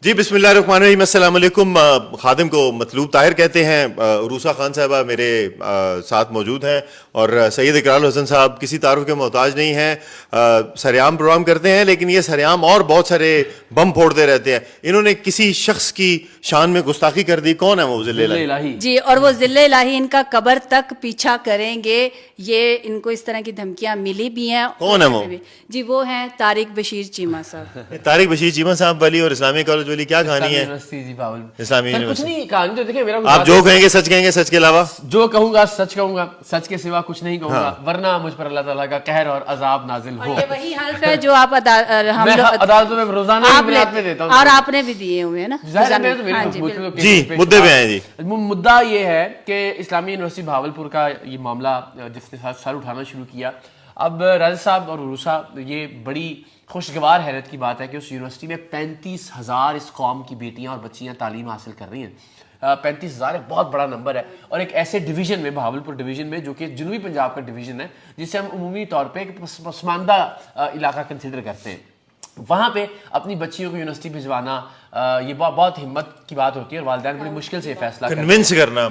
جی بسم اللہ الرحمن الرحیم. السلام علیکم. خادم کو مطلوب طاہر کہتے ہیں. عروسہ خان صاحبہ میرے ساتھ موجود ہیں اور سید اقرار حسن صاحب کسی تعارف کے محتاج نہیں ہیں. سریعام پروگرام کرتے ہیں لیکن یہ سریعام اور بہت سارے بم پھوڑتے رہتے ہیں. انہوں نے کسی شخص کی شان میں گستاخی کر دی. کون ہے وہ؟ ذل الہی. جی، اور وہ ذل الہی ان کا قبر تک پیچھا کریں گے. یہ ان کو اس طرح کی دھمکیاں ملی بھی ہیں. کون ہے وہ؟ جی وہ ہیں طارق بشیر چیمہ صاحب. طارق بشیر چیمہ صاحب والی اور اسلامی کالج والی کیا کہانی ہے؟ اسلامی کچھ نہیں کہانی تو دیکھیں، میرا آپ جو کہیں گے سچ کہیں گے، سچ کے علاوہ جو کہوں گا سچ کہوں گا، سچ کے سوا کچھ نہیں کہوں گا، ورنہ مجھ پر اللہ تعالیٰ کا قہر اور عذاب نازل ہو. یہ وہی حلف ہے جو آپ عدالتوں میں روزانہ میں دیتا ہوں اور آپ نے بھی دیے ہوئے ہیں نا. جی مدعے پہ آئیں. جی مدعا یہ ہے کہ اسلامی یونیورسٹی بہاولپور کا یہ معاملہ جس نے سر اٹھانا شروع کیا. اب راجہ صاحب اور عروسہ، یہ بڑی خوشگوار حیرت کی بات ہے کہ اس یونیورسٹی میں 35,000 اس قوم کی بیٹیاں اور بچیاں تعلیم حاصل کر رہی ہیں. 35,000 ایک بہت بڑا نمبر ہے، اور ایک ایسے ڈویژن میں، بہاولپور ڈویژن میں، جو کہ جنوبی پنجاب کا ڈویژن ہے، جسے ہم عمومی طور پہ ایک پسماندہ علاقہ کنسیڈر کرتے ہیں. وہاں پہ اپنی بچیوں کو یونیورسٹی بھجوانا یہ بہت ہمت کی بات ہوتی ہے، اور والدین بڑی مشکل سے فیصلہ کنونس کرنا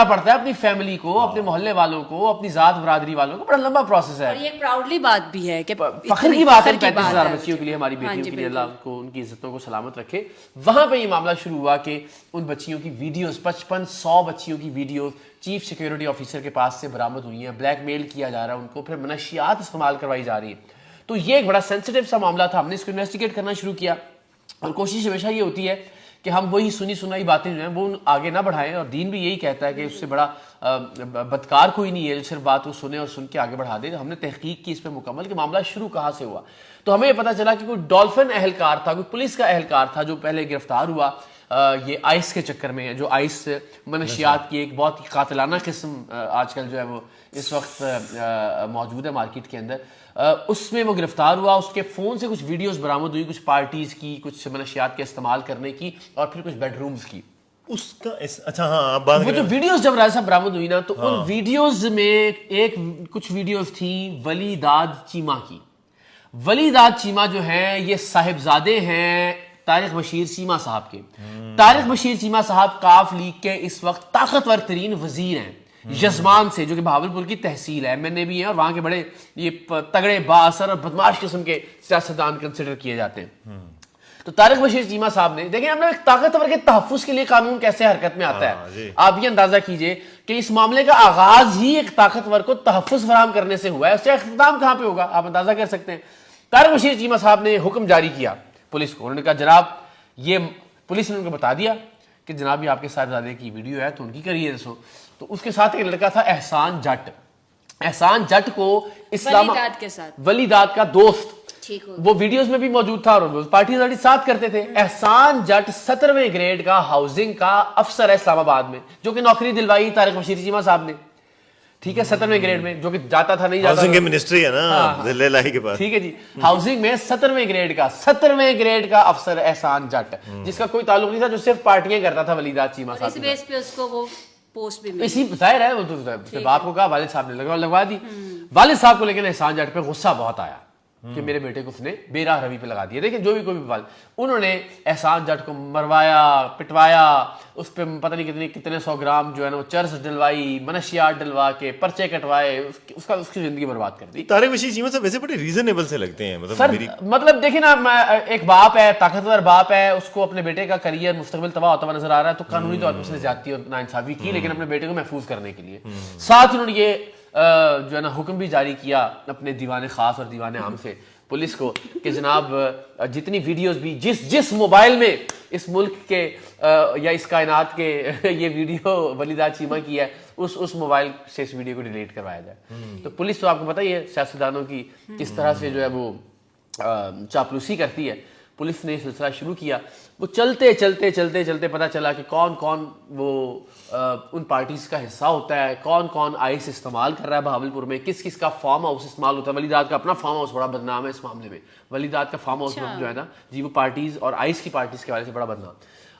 پڑتا ہے اپنی فیملی کو، اپنے محلے والوں کو، اپنی ذات برادری والوں کو. بڑا لمبا پروسیس ہے، اور یہ پراؤڈلی بات بھی ہے کہ فخر کی بات ہے. 35,000 بچیوں کے لیے، ہماری بیٹیوں کے لیے اللہ کو ان کی عزتوں کو سلامت رکھے. وہاں پہ یہ معاملہ شروع ہوا کہ ان بچیوں کی ویڈیوز، 5500 بچیوں کی ویڈیوز چیف سیکیورٹی آفیسر کے پاس سے برآمد ہوئی ہیں. بلیک میل کیا جا رہا ہے ان کو، پھر منشیات استعمال کروائی جا رہی ہیں. تو یہ ایک بڑا سینسٹیو سا معاملہ تھا. ہم نے اس کو انویسٹیگیٹ کرنا شروع کیا، اور کوشش ہمیشہ یہ ہوتی ہے کہ ہم وہی سنی سنائی باتیں جو ہیں وہ آگے نہ بڑھائیں. اور دین بھی یہی کہتا ہے کہ اس سے بڑا بدکار کوئی نہیں ہے جو صرف بات وہ سنے اور سن کے آگے بڑھا دے. ہم نے تحقیق کی اس پہ مکمل کہ معاملہ شروع کہاں سے ہوا. تو ہمیں یہ پتہ چلا کہ کوئی ڈولفن اہلکار تھا، کوئی پولیس کا اہلکار تھا جو پہلے گرفتار ہوا یہ آئس کے چکر میں. جو آئس منشیات کی ایک بہت ہی قاتلانہ قسم آج کل جو ہے وہ اس وقت موجود ہے مارکیٹ کے اندر، اس میں وہ گرفتار ہوا. اس کے فون سے کچھ ویڈیوز برآمد ہوئی، کچھ پارٹیز کی، کچھ منشیات کے استعمال کرنے کی، اور پھر کچھ بیڈ رومز کی. اس کا اچھا ہاں وہ جو ویڈیوز جب راجہ صاحب برآمد ہوئی نا، تو ان ویڈیوز میں کچھ ویڈیوز تھیں ولی داد چیمہ کی. ولی داد چیمہ جو ہیں یہ صاحبزادے ہیں طارق بشیر چیمہ صاحب کے. طارق بشیر چیمہ صاحب کاف لیگ کے اس وقت طاقتور ترین وزیر ہیں یزمان سے، جو کہ بہاولپور کی تحصیل ہے. ایم این اے بھی ہیں، اور وہاں کے بڑے یہ تگڑے بااثر اور بدماش قسم کے سیاستدان کنسیڈر کیے جاتے ہیں. تو طارق بشیر چیمہ صاحب نے دیکھیں ہم نے ایک طاقتور کے تحفظ کے لیے قانون کیسے حرکت میں آتا ہے. آپ یہ اندازہ کیجئے کہ اس معاملے کا آغاز ہی ایک طاقتور کو تحفظ فراہم کرنے سے ہوا ہے، اس سے اختتام کہاں پہ ہوگا آپ اندازہ کر سکتے ہیں. طارق بشیر چیمہ صاحب نے حکم جاری کیا پولیس کو. انہوں نے کہا جناب، یہ پولیس نے ان کو بتا دیا کہ جناب یہ آپ کے صاحبزادے کی ویڈیو ہے تو ان کی کریے رسو. تو اس کے ساتھ ایک لڑکا تھا احسان جٹ. احسان جٹ کو اسلام ولی داد کا دوست، وہ ویڈیوز میں بھی موجود تھا اور پارٹیز والی ساتھ کرتے تھے. احسان جٹ 17ویں گریڈ کا ہاؤسنگ کا افسر ہے اسلام آباد میں، جو کہ نوکری دلوائی طارق بشیر چیمہ صاحب نے. ٹھیک ہے، 17ویں گریڈ میں، جو کہ جاتا تھا نہیں جاتا. ہاؤسنگ کی منسٹری ہے نا ذل الہی کے پاس. ٹھیک ہے جی، ہاؤسنگ میں 17ویں گریڈ کا افسر احسان جٹ، جس کا کوئی تعلق نہیں تھا، جو صرف پارٹیاں کرتا تھا ولی داد چیمہ صاحب. اس بیس پہ اس کو وہ پوسٹ بھی ملی. اسی ظاہر ہے، وہ تو باپ کو کہا، والد صاحب نے لگوا دی. والد صاحب کو لیکن احسان جٹ پہ غصہ بہت آیا کہ میرے بیٹے کو اس نے بے راہ روی پہ لگا دیا. دیکھیں جو بھی کوئی بھی انہوں نے احسان جٹ کو مروایا، پٹوایا، اس پہ پتہ نہیں کتنے 100 گرام جو ہے نا وہ چرس ڈلوائی، منشیات ڈلوا کے پرچے کٹوائے، اس کی زندگی برباد کر دی. طارق بشیر چیمہ صاحب ویسے بڑے ریزنیبل سے لگتے ہیں. مطلب دیکھیں نا، ایک باپ ہے، طاقتور باپ ہے، اس کو اپنے بیٹے کا کریئر مستقبل تباہ ہوتا ہوا نظر آ رہا ہے، تو قانونی طور پر اس نے زیادتی اور ناانصافی کی، لیکن اپنے بیٹے کو محفوظ کرنے کے لیے ساتھ انہوں نے یہ جو ہے نا حکم بھی جاری کیا اپنے دیوان خاص اور دیوان عام سے پولیس کو کہ جناب جتنی ویڈیوز بھی جس موبائل میں اس ملک کے یا اس کائنات کے یہ ویڈیو ولی داد چیمہ کی ہے، اس موبائل سے اس ویڈیو کو ڈیلیٹ کروایا جائے. تو پولیس تو آپ کو پتہ ہی ہے سیاستدانوں کی کس طرح سے جو ہے وہ چاپلوسی کرتی ہے. پولیس نے سلسلہ شروع کیا. وہ چلتے پتہ چلا کہ کون وہ ان پارٹیز کا حصہ ہوتا ہے، کون آئس استعمال کر رہا ہے بہاولپور میں، کس کا فارم ہاؤس استعمال ہوتا ہے. ولی داد کا اپنا فارم ہاؤس بڑا بدنام ہے اس معاملے میں. ولی داد کا فارم ہاؤس جو ہے نا جی، وہ پارٹیز اور آئس کی پارٹیز کے حوالے سے بڑا بدنام.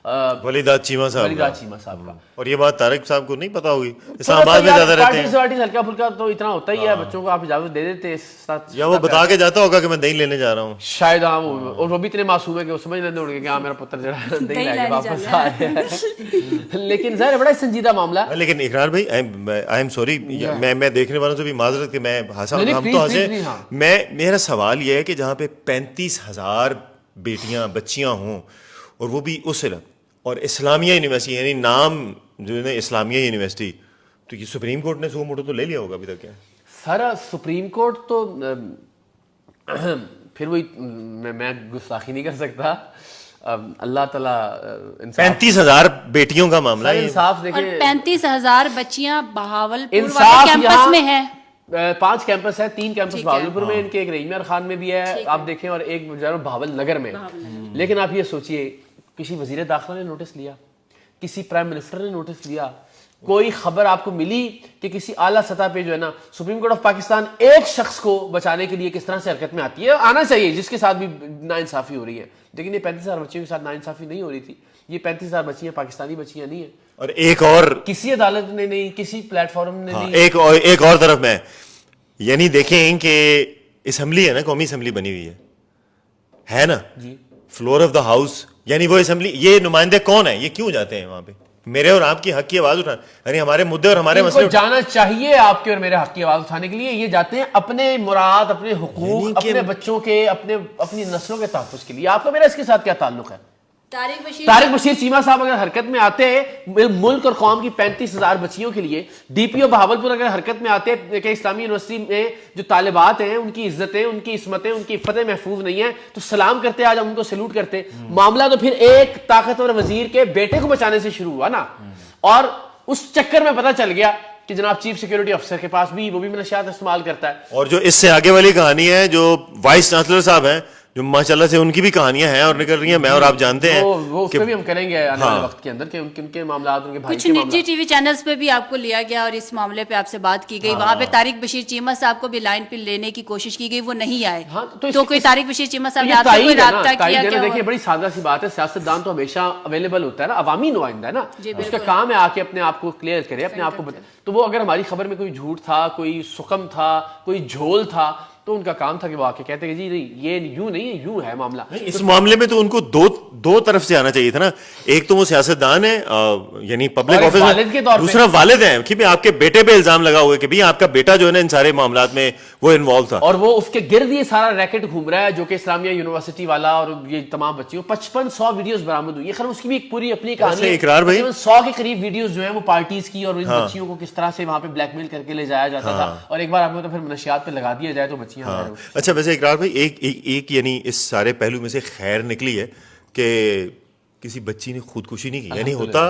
वलीदाद चीमा साहब वलीदाद चीमा साहब का। और ये बात तारिक साहब को नहीं पता होगी, इस्लामाबाद में ज्यादा रहते हैं। पार्टी हल्का फुल्का तो इतना होता ही है, बच्चों को आप इजाजत दे देते हैं साथ, या वो बता के जाता होगा कि मैं दही लेने जा रहा हूँ शायद। हाँ, और वो भी इतने मासूम है कि वो समझ लेते होंगे कि हाँ मेरा पुत्र जो है दही लाके वापस आ रहा है। लेकिन ज़ाहिर बड़ा संजीदा मामला है। लेकिन इकरार भाई, आई एम सॉरी, मैं देखने वालों से भी माजरत कि मैं हंसा, हम तो हंसे। मेरा सवाल ये है कि जहाँ पे 35,000 बेटियां बच्चियां हों और वो भी उस और इस्लामिया यूनिवर्सिटी, यानी नाम जो है इस्लामिया यूनिवर्सिटी, तो ये सुप्रीम कोर्ट ने सो मोटो तो ले लिया होगा अभी तक क्या? सारा सुप्रीम कोर्ट तो फिर वही मैं गुस्ताखी नहीं कर सकता। अल्लाह ताला 35,000 बेटियों का मामला है, इंसाफ और देखिए। 35,000 बच्चियां बहावलपुर इंसाफ वाले कैंपस में है। 5 कैंपस है, 3 कैंपस बहावलपुर में, इनके एक रहीम खान में भी है आप देखें, और एक बहावल नगर में। लेकिन आप ये सोचिए, किसी वजीर दाखिला ने नोटिस लिया, किसी प्राइम मिनिस्टर ने नोटिस लिया, कोई खबर आपको मिली कि किसी आला सतह पे जो है ना सुप्रीम कोर्ट ऑफ पाकिस्तान एक शख्स को बचाने के लिए किस तरह से हरकत में आती है? आना चाहिए, जिसके साथ भी नाइंसाफी हो रही है। लेकिन ये 35,000 बच्चियों के साथ नाइंसाफी नहीं हो रही थी। ये 35,000 बच्चियां पाकिस्तानी बच्चियां नहीं है, और एक और किसी अदालत ने नहीं, किसी प्लेटफॉर्म ने नहीं। एक और तरफ में, यानी देखें कि असेंबली है ना, कौमी असेंबली बनी हुई है ना जी, फ्लोर ऑफ द हाउस, यानी वो असेंबली, ये नुमाइंदे कौन है, ये क्यों जाते हैं वहां पे मेरे और आपकी हक की आवाज उठाने, यानी हमारे मुद्दे और हमारे मसले जाना चाहिए आपके और मेरे हक की आवाज उठाने के लिए। ये जाते हैं अपने मुराद, अपने हुकूक, अपने बच्चों के, अपनी नस्लों के तहफ़्फ़ुज़ के लिए। आपका मेरा इसके साथ क्या ताल्लुक है? तारिक बशीर चीमा साहब अगर हरकत में आते हैं मुल्क और कौम की 35,000 बच्चियों के लिए, डीपीओ बहावलपुर अगर हरकत में आते हैं कि इस्लामी यूनिवर्सिटी में जो तालिबात हैं उनकी इज्जतें, उनकी इस्मतें, उनकी इफ़्फ़तें महफूज नहीं है, तो सलाम करते, आज हम उनको सैल्यूट करते। मामला तो फिर एक ताकतवर वजीर के बेटे को बचाने से शुरू हुआ ना, और उस चक्कर में पता चल गया कि जनाब चीफ सिक्योरिटी अफसर के पास भी वो भी नशियात इस्तेमाल करता है। और जो इससे आगे वाली कहानी है, जो वाइस चांसलर साहब हैं, जो माशाल्लाह से उनकी भी कहानियां हैं और निकल रही हैं, मैं और आप जानते हैं वो उस पे भी हम करेंगे आने वाले वक्त के अंदर कि उनके मामला, उनके भाई कुछ निजी टीवी चैनल्स पे भी आपको लिया गया और इस मामले पे आपसे बात की गई। वहां पे तारिक बशीर चीमा साहब को भी लाइन पे लेने की कोशिश की गई, वो नहीं आए। तो कोई तारिक बशीर चीमा साहब ने आपसे कोई राब्ता किया क्या? देखिए बड़ी सादा सी बात है, सियासतदान तो हमेशा अवेलेबल होता है ना, अवामी नुमाइंदा है ना, उसका काम है आके अपने आप को क्लियर करे, अपने आप को तो वो अगर हमारी खबर में कोई झूठ था, कोई सुकम था, कोई झोल था, तो उनका काम था कि वो आके कहते हैं जी नहीं, ये यूं नहीं है, यूं है मामला। इस मामले में तो उनको दो तरफ से आना चाहिए था ना। एक तो वो सियासतदान है, यानी पब्लिक ऑफिसर, दूसरा वालिद हैं कि आपके बेटे पे इल्जाम लगा हुआ है कि भाई आपका बेटा जो है ना इन सारे मामलात में वो इन्वॉल्व था, और वो उसके गिर्द ये सारा रैकेट घूम रहा है जो कि इस्लामिया यूनिवर्सिटी वाला और ये तमाम बच्चियों 5500 वीडियोस बरामद हुई है। खैर उसकी भी एक पूरी अपनी कहानी है। इकरार भाई 100 के करीब वीडियोस जो है वो पार्टीज की और इन बच्चियों को किस तरह से वहां पे ब्लैकमेल करके ले जाया जाता था, और एक बार आपको तो फिर नशियात पे लगा दिया जाए तो बच्चियां। अच्छा, वैसे इकरार भाई एक यानी इस सारे पहलू में से खैर निकली है कि किसी बच्ची ने खुदकुशी नहीं की। यानी होता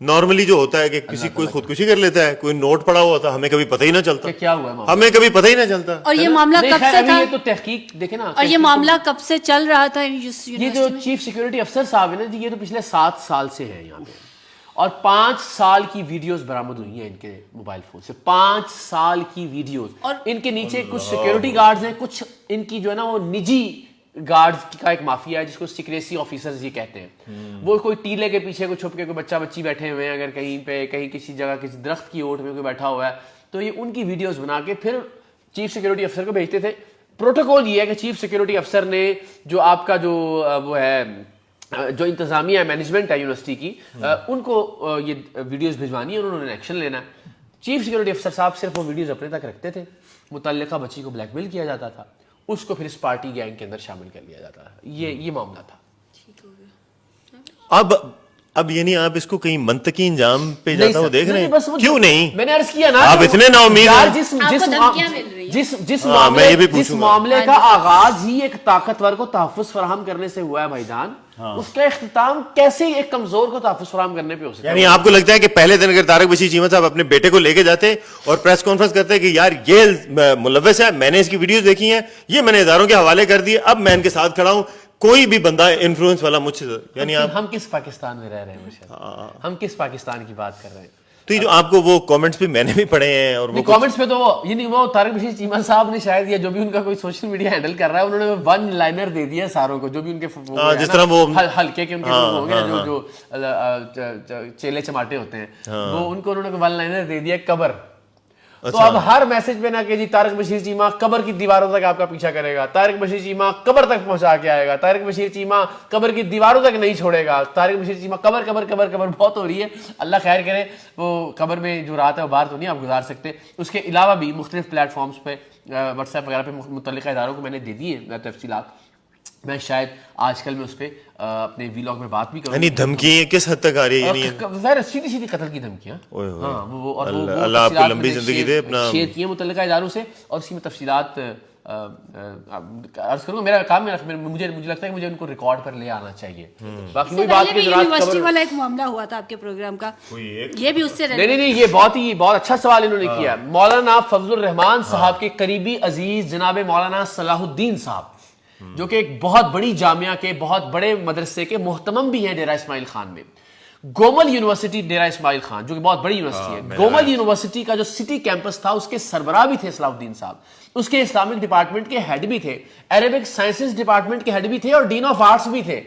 नॉर्मली जो होता है कि किसी कोई खुदकुशी कर लेता है, कोई नोट पड़ा हुआ था, हमें कभी पता ही ना चलता क्या हुआ है, हमें कभी पता ही ना चलता। और ये मामला कब से था? ये तो तहकीक देखे ना, और ये मामला कब से चल रहा था? ये जो चीफ सिक्योरिटी अफसर साहब है ना जी, ये तो पिछले 7 साल से है यहाँ पे, और 5 साल की वीडियोस बरामद हुई हैं इनके मोबाइल फोन से। 5 साल की वीडियोस, और इनके नीचे कुछ सिक्योरिटी गार्ड्स हैं, कुछ इनकी जो है ना वो निजी गार्ड्स का एक माफिया है जिसको सिक्रेसी ऑफिसर्स ये कहते हैं। वो कोई टीले के पीछे कोई छुप के कोई बच्चा बच्ची बैठे हुए हैं, अगर कहीं पे कहीं किसी जगह किसी दरख्त की ओट में कोई बैठा हुआ है, तो ये उनकी वीडियोस बना के फिर चीफ सिक्योरिटी अफसर को भेजते थे। प्रोटोकॉल ये है कि चीफ सिक्योरिटी अफसर ने जो आपका जो वो है जो इंतजामिया मैनेजमेंट है यूनिवर्सिटी की, उनको ये वीडियोस भिजवानी है और उन्होंने एक्शन लेना है। चीफ सिक्योरिटी अफसर साहब सिर्फ वो वीडियोस अपने तक रखते थे, मुतल्लिका बच्ची को ब्लैकमेल किया जाता था, उसको फिर इस पार्टी गैंग के अंदर शामिल कर लिया जाता था। ये मामला था। अब यानी आप इसको कहीं मंतकी इंजाम पे जाता हुआ देख रहे हैं? क्यों नहीं? मैंने अर्ज किया ना, आप इतने नाउम्मीद हैं। जिस मामले का आगाज ही एक ताकतवर को तहफ़्फ़ुज़ फराहम करने से हुआ है भाईजान, उसका इख्तिताम कैसे एक कमजोर को तहफ़्फ़ुज़ फराहम करने पे हो सकता है? यानी आपको लगता है कि पहले दिन अगर तारिक बशीर चीमा साहब अपने बेटे को लेके जाते और प्रेस कॉन्फ्रेंस करते कि यार ये मुलव्वस है, मैंने इसकी वीडियोस देखी हैं, ये मैंने इदारों के हवाले कर दिए, अब मैं इनके साथ खड़ा हूं, कोई भी बंदा इन्फ्लुएंस वाला मुझसे, यानी हम किस पाकिस्तान में रह रहे हैं? हम किस पाकिस्तान की बात कर रहे हैं? تو یہ جو آپ کو وہ کامنٹس بھی میں نے بھی پڑھے ہیں اور وہ کامنٹس پہ تو وہ طارق بشیر چیمہ صاحب نے شاید یا جو بھی ان کا کوئی سوشل میڈیا ہینڈل کر رہا ہے انہوں نے ون لائنر دے دیا ساروں کو, جو بھی ان کے جس طرح وہ ہلکے کے ان کے ہوں گے جو چیلے چماٹے ہوتے ہیں وہ ان کو انہوں نے ون لائنر دے دیا قبر. تو اب ہر میسج پہ نہ کہ جی طارق بشیر چیمہ قبر کی دیواروں تک آپ کا پیچھا کرے گا, طارق بشیر چیمہ قبر تک پہنچا کے آئے گا, طارق بشیر چیمہ قبر کی دیواروں تک نہیں چھوڑے گا, طارق بشیر چیمہ قبر قبر قبر قبر بہت ہو رہی ہے. اللہ خیر کرے, وہ قبر میں جو رات ہے وہ باہر تو نہیں آپ گزار سکتے. اس کے علاوہ بھی مختلف پلیٹ فارمز پہ واٹس ایپ وغیرہ پہ متعلقہ اداروں کو میں نے دے دی ہے تفصیلات. میں شاید آج کل میں اس پہ اپنے ویلاگ میں بات بھی کروں. یعنی دھمکی کس حد تک آ رہی ہے؟ ظاہر سیدھی سیدھی قتل کی دھمکیاں. اللہ آپ کو لمبی زندگی دے. اپنا شیئر کیے متعلقہ اداروں سے اور اس کی میں تفصیلات عرض کروں. میرا کام مجھے لگتا ہے کہ مجھے ان کو ریکارڈ پر لے آنا چاہیے. باقی وہی بات کہ یونیورسٹی والا ایک معاملہ ہوا تھا آپ کے پروگرام کا, یہ بھی اس سے نہیں یہ بہت اچھا سوال انہوں نے کیا. مولانا فضل الرحمان صاحب کے قریبی عزیز جناب مولانا صلاح الدین صاحب جو کہ ایک بہت بڑی جامعہ کے بہت بڑے مدرسے کے محتمم بھی ہیں ڈیرہ اسماعیل خان میں. گومل یونیورسٹی ڈیرہ اسماعیل خان جو کہ بہت بڑی یونیورسٹی ہے, گومل یونیورسٹی کا جو سٹی کیمپس تھا اس کے سربراہ بھی تھے صلاح الدین صاحب, اس کے اسلامک ڈپارٹمنٹ کے ہیڈ بھی تھے, عربک سائنسز ڈپارٹمنٹ کے ہیڈ بھی تھے اور ڈین آف آرٹس بھی تھے.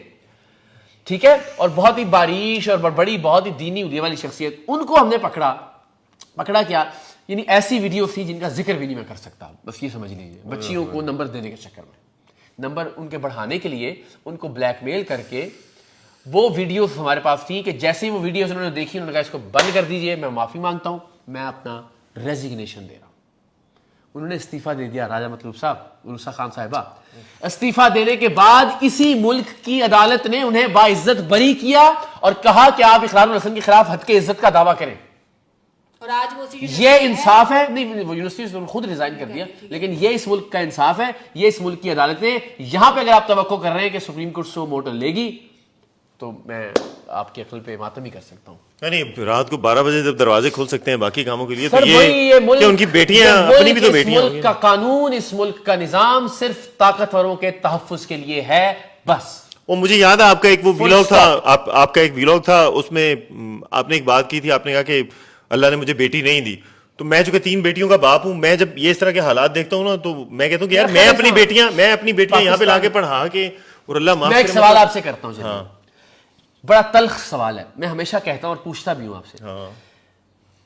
ٹھیک ہے, اور بہت ہی باریش اور بڑی بہت ہی دینی علیا والی شخصیت. ان کو ہم نے پکڑا کیا, یعنی ایسی ویڈیوز تھی جن کا ذکر بھی نہیں میں کر سکتا, بس یہ سمجھ لیجیے. بچیوں کو نمبر دینے کے چکر میں, نمبر ان کے بڑھانے کے لیے ان کو بلیک میل کر کے وہ ویڈیوز ہمارے پاس تھی کہ جیسے ہی وہ ویڈیوز انہوں نے دیکھی انہوں نے کہا اس کو بند کر دیجئے, میں معافی مانگتا ہوں, میں اپنا ریزگنیشن دے رہا ہوں. انہوں نے استعفیٰ دے دیا. راجہ مطلوب صاحب, عروسہ خان صاحبہ, استعفیٰ دینے کے بعد اسی ملک کی عدالت نے انہیں باعزت بری کیا اور کہا کہ آپ اقرار الحسن کے خلاف حد کے عزت کا دعویٰ کریں. اور آج وہ یہ انصاف ہے. نہیں, وہ یونیورسٹی سے خود ریزائن کر دیا, لیکن یہ اس ملک کا انصاف ہے, یہ اس ملک کی عدالتیں. یہاں پہ اگر آپ توقع کر رہے ہیں کہ سپریم کورٹ سو موٹر لے گی تو میں آپ کی عقل پہ ماتم ہی کر سکتا ہوں. یعنی رات کو 12 بجے جب دروازے کھول سکتے ہیں باقی کاموں کے لیے, تو یہ ان کی بیٹیاں اپنی بھی تو بیٹیاں. ملک کا قانون, اس ملک کا نظام صرف طاقتوروں کے تحفظ کے لیے ہے بس. وہ مجھے یاد ہے آپ کا ایک وہ ویلاگ تھا, آپ کا ایک ویلاگ تھا, اس میں آپ نے ایک بات کی تھی, آپ نے کہا کہ اللہ نے مجھے بیٹی نہیں دی. تو میں چونکہ 3 بیٹیوں کا باپ ہوں, میں جب یہ اس طرح کے حالات دیکھتا ہوں نا تو میں کہتا ہوں کہ یار میں اپنی بیٹیاں یہاں پہ لا کے پڑھا کے, اور اللہ معاف کرے. میں ایک سوال آپ سے کرتا ہوں, بڑا تلخ سوال ہے, میں ہمیشہ کہتا ہوں اور پوچھتا بھی ہوں آپ سے.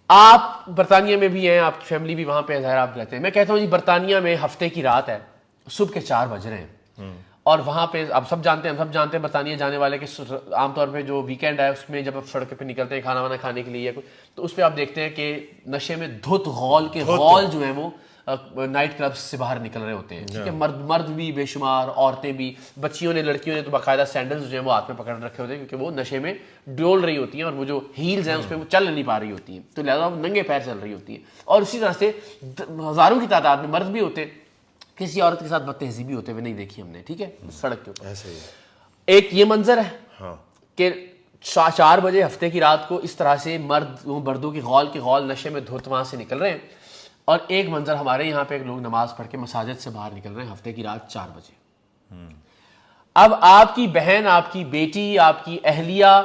آپ برطانیہ میں بھی ہیں, آپ کی فیملی بھی وہاں پہ ظاہر آپ رہتے ہیں. میں کہتا ہوں جی برطانیہ میں ہفتے کی رات ہے, صبح کے 4 بج رہے ہیں, اور وہاں پہ آپ سب جانتے ہیں برطانیہ جانے والے کہ عام طور پہ جو ویکینڈ ہے اس میں جب آپ سڑک پہ نکلتے ہیں کھانا وانا کھانے کے لیے تو اس پہ آپ دیکھتے ہیں کہ نشے میں دھت غول جو ہیں وہ نائٹ کلبز سے باہر نکل رہے ہوتے ہیں. ٹھیک ہے, مرد بھی بے شمار, عورتیں بھی, بچیوں نے لڑکیوں نے تو باقاعدہ سینڈلز جو ہیں وہ ہاتھ میں پکڑ رکھے ہوتے ہیں کیونکہ وہ نشے میں ڈول رہی ہوتی ہیں اور وہ جو ہیلز ہیں اس پہ وہ چل نہیں پا رہی ہوتی ہیں, تو لہٰذا وہ ننگے پیر چل رہی ہوتی ہیں. اور اسی طرح سے ہزاروں کی تعداد میں مرد بھی ہوتے ہیں, کسی عورت کے ساتھ بد تہذیبی ہوتے ہوئے نہیں دیکھی ہم نے. ٹھیک ہے, سڑک کے اوپر ایسے ہی ایک یہ منظر ہے کہ 4 بجے ہفتے کی رات کو اس طرح سے مردوں کی غول نشے میں دھت وہاں سے نکل رہے ہیں, اور ایک منظر ہمارے یہاں پہ لوگ نماز پڑھ کے مساجد سے باہر نکل رہے ہیں ہفتے کی رات 4 بجے. اب آپ کی بہن, آپ کی بیٹی, آپ کی اہلیہ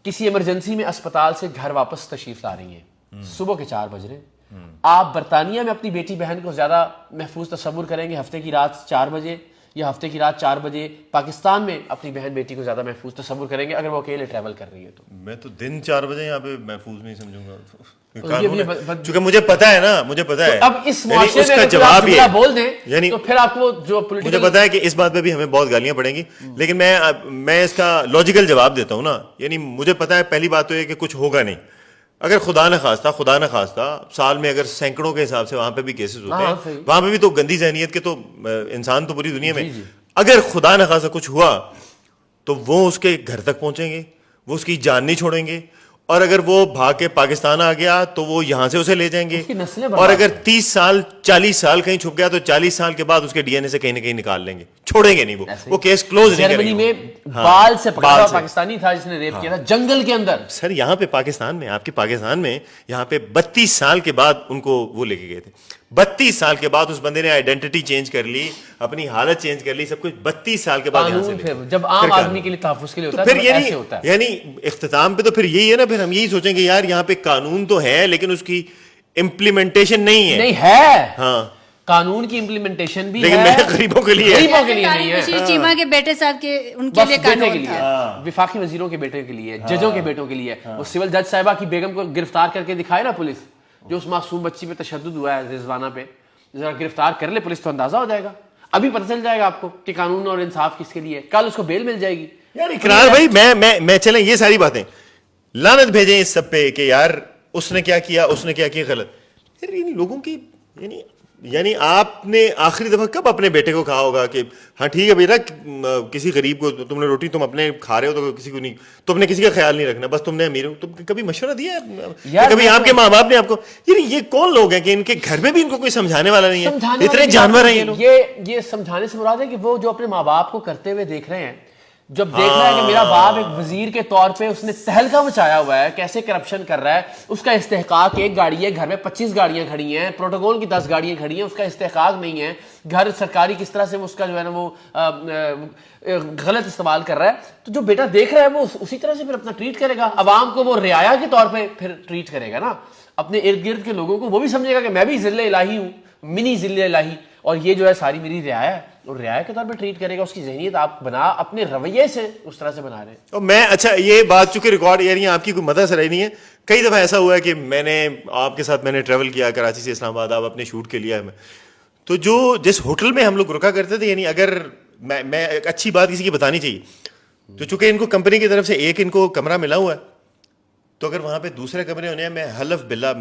کسی ایمرجنسی میں اسپتال سے گھر واپس تشریف لا رہی ہیں, صبح کے 4 بج رہے ہیں. آپ برطانیہ میں اپنی بیٹی بہن کو زیادہ محفوظ تصور کریں گے ہفتے کی رات 4 بجے, یا ہفتے کی رات 4 بجے پاکستان میں اپنی بہن بیٹی کو زیادہ محفوظ تصور کریں گے اگر وہ اکیلے ٹریول کر رہی ہے؟ تو میں تو دن 4 بجے یہاں پہ محفوظ نہیں سمجھوں گا, چونکہ مجھے پتا ہے نا, مجھے پتا ہے. اب اس معاشرے میں جواب یہ بول دیں یعنی تو پھر آپ کو جو مجھے پتا ہے کہ اس بات پہ بھی ہمیں بہت گالیاں پڑیں گی, لیکن میں اس کا لاجیکل جواب دیتا ہوں نا. یعنی مجھے پتا ہے پہلی بات تو یہ کہ کچھ ہوگا نہیں, اگر خدا نہ خواستہ سال میں اگر سینکڑوں کے حساب سے وہاں پہ بھی کیسز ہوتے ہیں, وہاں پہ بھی تو گندی ذہنیت کے تو انسان تو پوری دنیا میں, اگر خدا نہ خواستہ کچھ ہوا تو وہ اس کے گھر تک پہنچیں گے, وہ اس کی جان نہیں چھوڑیں گے, اور اگر وہ بھاگ کے پاکستان آ گیا تو وہ یہاں سے اسے لے جائیں گے, اور اگر 30 سال 40 سال کہیں چھپ گیا تو 40 سال کے بعد اس کے ڈی این اے سے کہیں نہ کہیں نکال لیں گے, چھوڑیں گے نہیں, وہ کیس کلوز نہیں کریں گے. جرمنی میں بال سے پکڑا ہوا پاکستانی تھا جس نے ریپ کیا تھا جنگل کے اندر. سر یہاں پہ پاکستان میں, آپ کے پاکستان میں یہاں پہ 32 سال کے بعد ان کو وہ لے کے گئے تھے. 32 साल के बाद उस बंदे ने आइडेंटिटी चेंज कर ली, अपनी हालत चेंज कर ली, सब कुछ 32 साल के बाद यहाँ से कानून फिर जब आम आदमी के लिए तहफ्फुज़ के लिए होता है फिर तो ऐसे होता है। यानी इख्तिताम पे तो फिर यही है ना, फिर हम यही सोचेंगे यार यहाँ पे कानून तो है लेकिन उसकी इम्प्लीमेंटेशन नहीं है। नहीं है, हाँ, कानून की इम्प्लीमेंटेशन भी लेकिन है, मैं गरीबों के लिए है। गरीबों के लिए नहीं तारिक है, बशीर चीमा के बेटे साहब के उनके बस लिए बेटे के कानून लिए, था। विफाकी वजीरों के बेटे के लिए, जजों के बेटों के लिए। वो सिविल जज साहिबा की बेगम को गिरफ्तार करके दिखाए ना पुलिस, जो उस मासूम बच्ची पे तशद्दुद हुआ है रिजवाना पे, जरा गिरफ्तार कर ले पुलिस तो अंदाजा हो जाएगा। अभी पता चल जाएगा आपको कि कानून और इंसाफ किसके लिए है, कल उसको बेल मिल जाएगी। यार इकरार भाई, मैं चलें ये सारी बातें लानत भेजें इस सब पे कि यार उसने क्या किया, उसने क्या किया गलत। यार इन लोगों की यानी आपने आखिरी दफा कब अपने बेटे को कहा होगा कि हाँ ठीक है बेटा, किसी गरीब को तुमने रोटी तुम अपने खा रहे हो तो किसी को नहीं, तुमने किसी का ख्याल नहीं रखना, बस तुमने अमीर हो, तुम कभी मशवरा दिया है? कभी आपके माँ बाप ने आपको, ये कौन लोग हैं कि इनके घर में भी इनको कोई समझाने वाला नहीं है? इतने जानवर हैं ये लोग। ये समझाने से मुराद है कि वो जो अपने माँ बाप को करते हुए देख रहे हैं, जब देख रहा है कि मेरा बाप एक वजीर के तौर पे उसने तहलका मचाया हुआ है, कैसे करप्शन कर रहा है, उसका इस्तेहकाक एक गाड़ी है, घर में 25 गाड़ियां खड़ी हैं, प्रोटोकॉल की 10 गाड़ियां खड़ी हैं, उसका इस्तेहकाक नहीं है, घर सरकारी किस तरह से वो उसका जो है ना वो गलत इस्तेमाल कर रहा है, तो जो बेटा देख रहा है वो उसी तरह से फिर अपना ट्रीट करेगा। अवाम को वो रियाया के तौर पर फिर ट्रीट करेगा ना, अपने इर्द गिर्द के लोगों को वो भी समझेगा कि मैं भी ज़िल्ले इलाही हूँ, मिनी ज़िल्ले इलाही, और ये जो है सारी मेरी रियाया है, और रियाया के तौर पे ट्रीट करेगा। उसकी ज़हनियत आप अपने रवैये से उस तरह से बना रहे हैं। और मैं, अच्छा ये बात चूंकि रिकॉर्ड यानी आपकी कोई मदद से रही नहीं है, कई दफ़ा ऐसा हुआ है कि मैंने आपके साथ ट्रैवल किया कराची से इस्लामाबाद, आप अपने शूट के लिए, तो जो जिस होटल में हम लोग रुका करते थे, यानी अगर मैं एक अच्छी बात किसी की बतानी चाहिए, तो चूंकि इनको कंपनी की तरफ से एक इनको कमरा मिला हुआ है, तो अगर वहाँ पे दूसरे कमरे होने हैं, मैं हलफ बिल्ला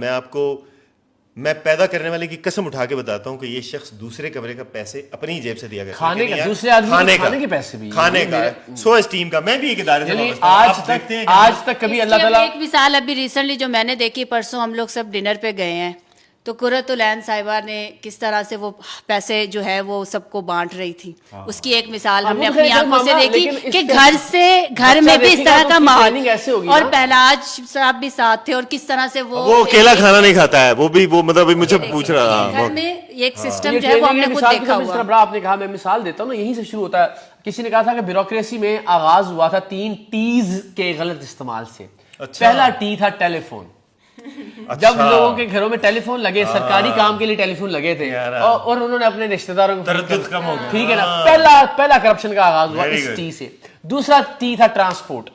मैं पैदा करने वाले की कसम उठा के बताता हूँ कि ये शख्स दूसरे कमरे का पैसे अपनी जेब से दिया गया, खाने का, दूसरे आदमी खाने के पैसे भी, खाने का, सो स्टीम का। मैं भी एक इदारे से वाबस्ता हूं। आज तक कभी अल्लाह ताला, एक मिसाल अभी रिसेंटली जो मैंने देखी, परसों हम लोग सब डिनर पे गए हैं, तो कुर्रतुल ऐन साहिबा ने किस तरह से वो पैसे जो है वो सबको बांट रही थी, उसकी एक मिसाल हमने अपनी आंखों से देखी कि घर में भी इस तरह का माहौल, और पहलाज साहब भी साथ थे, और किस तरह से वो अकेला खाना नहीं खाता है, वो मतलब मुझे पूछ रहा घर में एक सिस्टम जो है वो हमने खुद देखा हुआ। बड़ा आपने कहा, मैं मिसाल देता हूँ ना, यहीं से शुरू होता है। किसी ने कहा था कि ब्यूरोक्रेसी में आगाज हुआ था 3 टीज के गलत इस्तेमाल से। पहला टी था टेलीफोन। जब लोगों के घरों में टेलीफोन लगे, सरकारी काम के लिए टेलीफोन लगे थे, और उन्होंने अपने रिश्तेदारों को, ठीक है ना, पहला करप्शन का आगाज हुआ इस टी से। दूसरा टी था ट्रांसपोर्ट।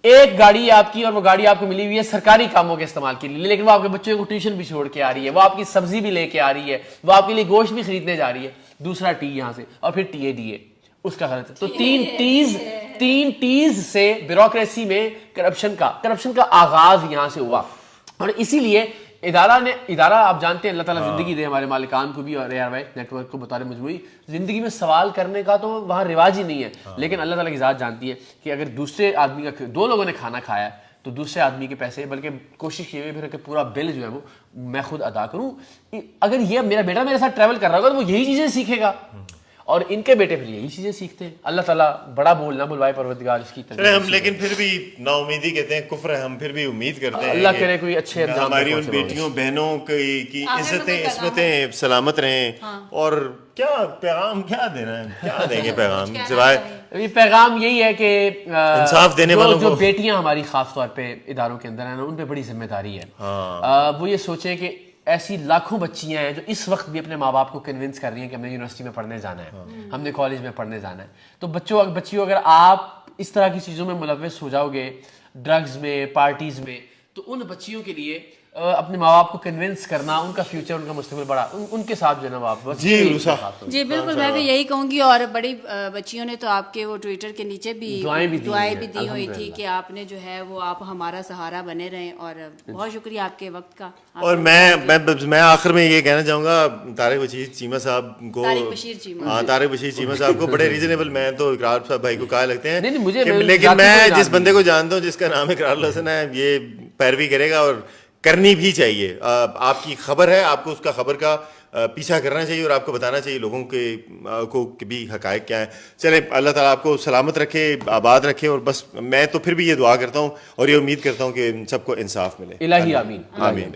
एक गाड़ी आपकी, और वो गाड़ी आपको मिली हुई है सरकारी कामों के इस्तेमाल के लिए, लेकिन वो आपके बच्चों को ट्यूशन भी छोड़ के आ रही है, वो आपकी सब्जी भी लेके आ रही है, वो आपके लिए गोश्त भी खरीदने जा रही है। दूसरा टी यहाँ से, और फिर TADA उसका गलत है। तो 3 टीज से ब्यूरोक्रेसी में करप्शन का आगाज यहाँ से हुआ। और इसीलिए इदारा आप जानते हैं, अल्लाह ताला जिंदगी दे हमारे मालिकान को भी और AR वाई नेटवर्क को बता रहे मजबूरी, जिंदगी में सवाल करने का तो वहाँ रिवाज ही नहीं है। लेकिन अल्लाह ताला की ज़ात जानती है कि अगर दूसरे आदमी का, 2 लोगों ने खाना खाया है, तो दूसरे आदमी के पैसे, बल्कि कोशिश की हुई फिर कि पूरा बिल जो है वो मैं खुद अदा करूँ। अगर ये मेरा बेटा मेरे साथ ट्रैवल कर रहा होगा तो वो यही चीज़ें सीखेगा, और इनके बेटे फिर यही चीजें सीखते हैं। अल्लाह ताला बड़ा बोल ना बुलवाए परवरदिगार इसकी तरफ। हम लेकिन फिर भी नाउमीदी कहते हैं, कुफ्र है, हम फिर भी उम्मीद करते हैं अल्लाह करे कोई अच्छे हमारी उन बेटियों बहनों की इज्जतें इस्मतें सलामत रहें। और क्या पैगाम क्या देना है, क्या देंगे पैगाम सिवाय, ये पैगाम यही है कि इंसाफ देने वालों जो बेटियां हमारी खास तौर पे इदारों के अंदर है ना, उन पे बड़ी जिम्मेदारी है। वो ये सोचे कि ऐसी लाखों बच्चियां हैं जो इस वक्त भी अपने माँ बाप को कन्विंस कर रही हैं कि हमने यूनिवर्सिटी में पढ़ने जाना है, हमने कॉलेज में पढ़ने जाना है। तो बच्चियों अगर आप इस तरह की चीज़ों में मुलव्वस हो जाओगे, ड्रग्स में, पार्टीज में, तो उन बच्चियों के लिए अपने माँ बाप को कन्विंस करना, उनका फ्यूचर, उनका मुस्तकबिल बड़ा उनके साथ जो है ना आप जी बिल्कुल, मैं भी यही कहूँगी। और बड़ी बच्चियों ने तो आपके वो ट्विटर के नीचे भी दुआएं भी दी हुई थी कि आपने जो है वो आप हमारा सहारा बने रहें, और बहुत शुक्रिया आपके वक्त का। और मैं आखिर में ये कहना चाहूँगा तारिक बशीर चीमा साहब को, तारिक बशीर चीमा साहब को बड़े रीजनेबल, मैं तो इकरार साहब भाई को कहा लगते हैं, लेकिन मैं जिस बंदे को जानता हूँ जिसका नाम इकरार हसन है, ये पैरवी करेगा और करनी भी चाहिए। आपकी खबर है, आपको उसका खबर का पीछा करना चाहिए और आपको बताना चाहिए लोगों को भी हकायक क्या है। चले, अल्लाह ताला आपको सलामत रखे, आबाद रखे, और बस मैं तो फिर भी ये दुआ करता हूँ और ये उम्मीद करता हूँ कि सबको इंसाफ मिले। इलाही आमीन। आमीन।